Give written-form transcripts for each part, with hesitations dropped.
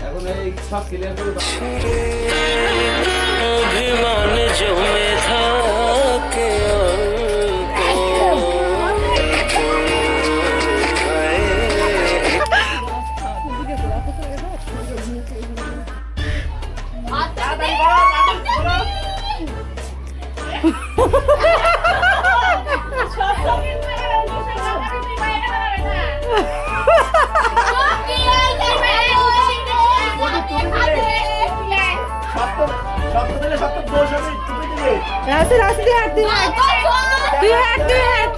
এখন এই সব ক্লিয়ার করে অভিমান জমে থাকে রাস্তা রাস্তা দিয়ে হাঁটতে তুই হাঁট তুই হাঁট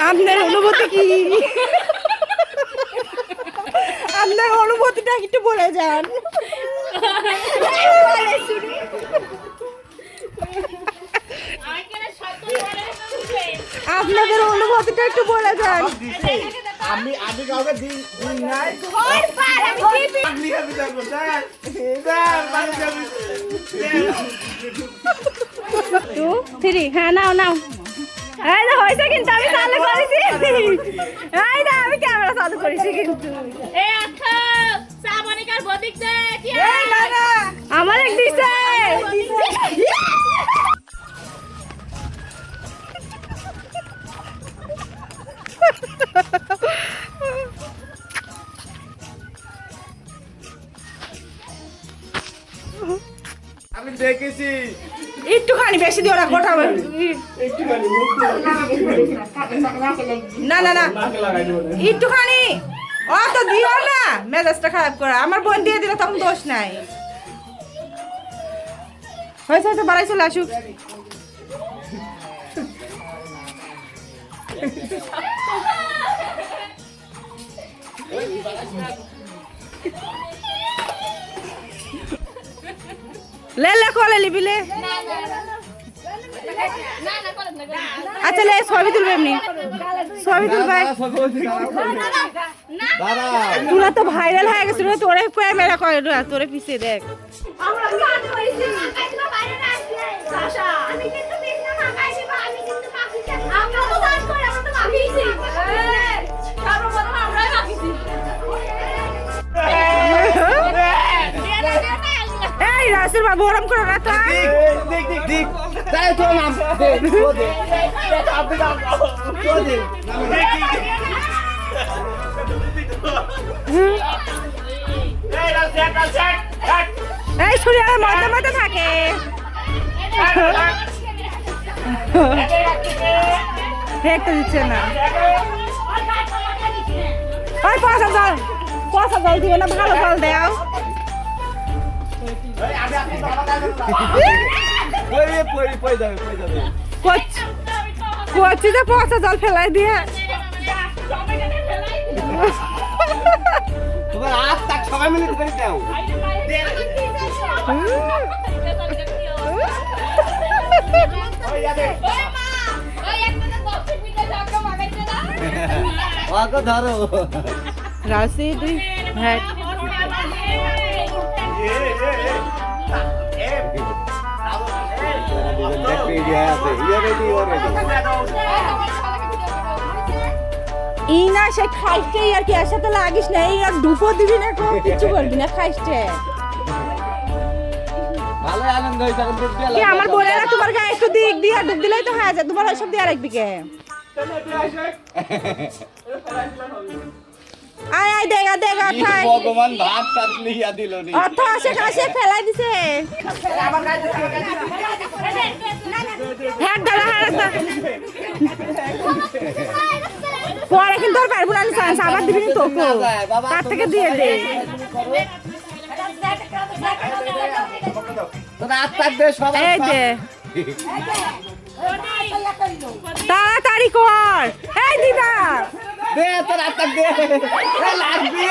আপনার অনুভূতি কি আপনার অনুভূতিটা একটু বলে যান আপনাদের অনুভূতিটা একটু বলে যান আমি কাউকে দিই নাই টু থ্রি হ্যাঁ নাও নাও এই না হয়েছে কিন্তু আমি চালু করেছি এই না আমি ক্যামেরা চালু করেছি কিন্তু আমার এক দিছে আমি দেখেছি একটুখানি বেশি দিও না গোটা না না না একটুখানি অত দিও না মেজাজটা খারাপ করা আমার বোন দিয়ে দিলে তখন দোষ নাই হয়েছে হয়তো বাড়াই চলে আসুক ले ले कोले लिबिले अच्छा ले ছবি তুলবে এমনি ছবি তুলবে তোরা তো ভাইরাল হয়ে গেছিস তোরে ক্যামেরা করে তোরে পিছে দেখ আমরা গান কইছি আকাইবা বাইরে না আসি আমি কিন্তু বেশ না মাগাইছি আমি কিন্তু মাগিছি আমরা তো গান করে আমরা তো মাগিছি সর্বপ্রথম আমরাই মাগিছি এই রাসেল বাবু ওরম করো না তো দেখ তাই তো নাম দে দে আপনি নাম দে এই ছুরি আর মাথা মাথা থাকে দেখতে দিচ্ছে না ওই পাশে যাও পচা জল দিবে না ভালো জল দাও করছি যে পচা জল ফেলাই দিয়ে তোমার হাত তাক সবাই মিলে করে দাও ওকে ধরো রাশি দুই হ্যাঁ ই না সে খাইতে আর কি এর সাথে লাগিস না এই আর দুপো দিবি না কিছু করবি না খাইতে ভালো আনন্দ হইছে এখন ডুব দিয়া কি আমার বোনেরা তোমার গায়ে একটু দিক দিয়া ডুব দিলেই তো হয়ে যায় তোমার সব দিয়া রাখবি কে আয় আয় দেখা দেখা ঠাই ভগবান ভাত টাত লিয়া দিল নি অর্থ আসে কাছে ফেলাই দিছে হ্যাঁ দাদা হ্যাঁ পরে কিন্তু তোর পারবো না চান্স আবার দিবি তো তার থেকে দিয়ে দে তোর হাত তাক দে সব এই দে তাড়াতাড়ি কর এই দিদা দে তোর হাত তাক দে এ লাগবি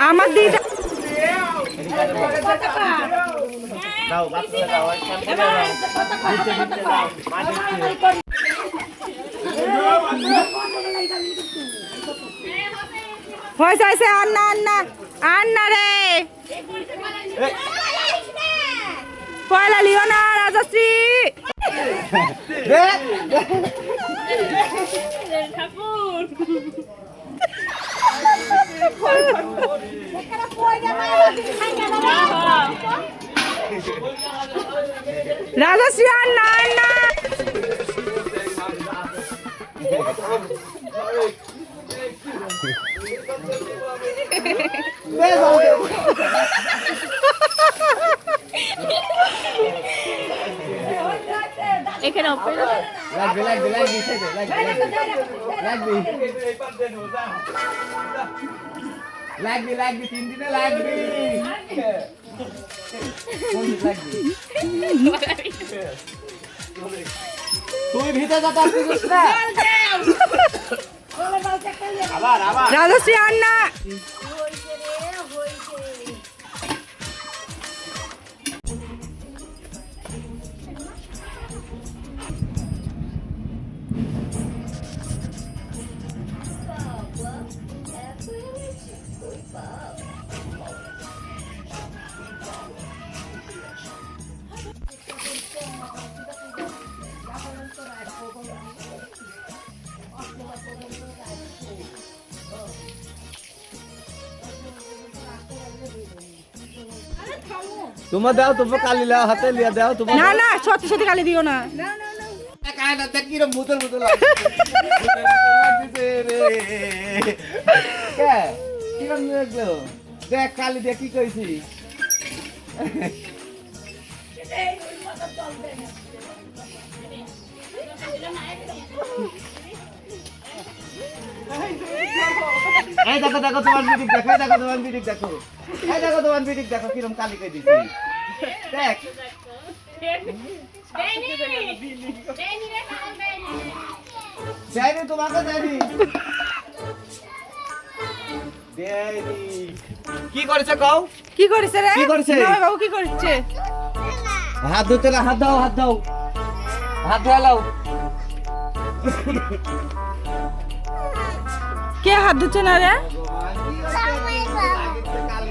আমার দিদা দাও বাচ্চা দাও হয়েছে হয়েছে আন্না আন্না আন্না রে পয়লা লিও না রাজশ্রী দে রাজশ্রী আন্না আন্না দে দাও দে এখানে লাগবি লাগবি লাগবি লাগবি লাগবি লাগবি 3 দিনে লাগবি তুই ভিতরে যা পারছিস না আবার আবার রাজশ্রী আন্না তোমার দাও তোমার কালি লাও হাতে লিয়া দাও তোমার না না সত্যি সত্যি গালি দিও না কায়না দেখ কি রকম মুতল মুতল লাগছে রে কে কি রকম লাগলো দেখ কালি দেখ কি কইছি এই দেখো দেখো তোমার বিডিক দেখো দেখো তোমার বিডিক দেখো এই দেখো তোমার বিডিক দেখো কিরকম কালি কই দিছি দেখ যাইনি তোমাকে যাইনি দেইনি কি করেছে কও কি করেছে রে কি করেছে? না বাবু কি করছে হাত ধুতে না হাত দাও হাত দাও হাত ধুয়ে লাও কে হাত ধুচ্ছে না রে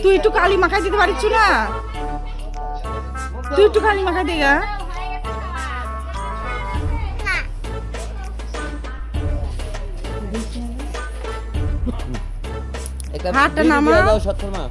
তুই একটু কালি মাখাই দিতে পারিস না তুই একটু কালি মাখাই দে গা হাতটা নামা। দাও সত্তর মা